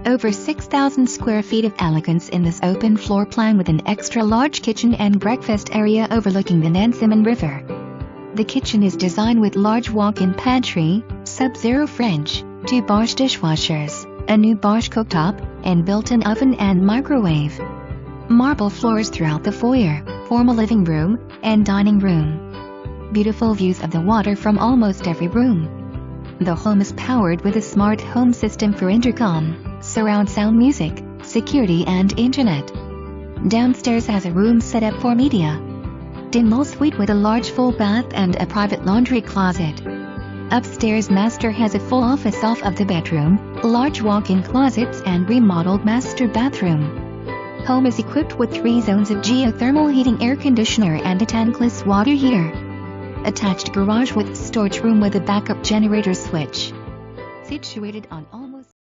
Over 6,000 square feet of elegance in this open floor plan with an extra-large kitchen and breakfast area overlooking the Nansemond River. The kitchen is designed with large walk-in pantry, sub-zero fridge, 2 Bosch dishwashers, a new Bosch cooktop, and built-in oven and microwave. Marble floors throughout the foyer, formal living room, and dining room. Beautiful views of the water from almost every room. The home is powered with a smart home system for intercom, surround sound music, security and internet. Downstairs has a room set up for media. Demo suite with a large full bath and a private laundry closet. Upstairs master has a full office off of the bedroom, large walk-in closets and remodeled master bathroom. Home is equipped with 3 zones of Geo-Thermal heating, air conditioner and a tankless water heater. Attached garage with storage room with a backup generator switch. Situated on all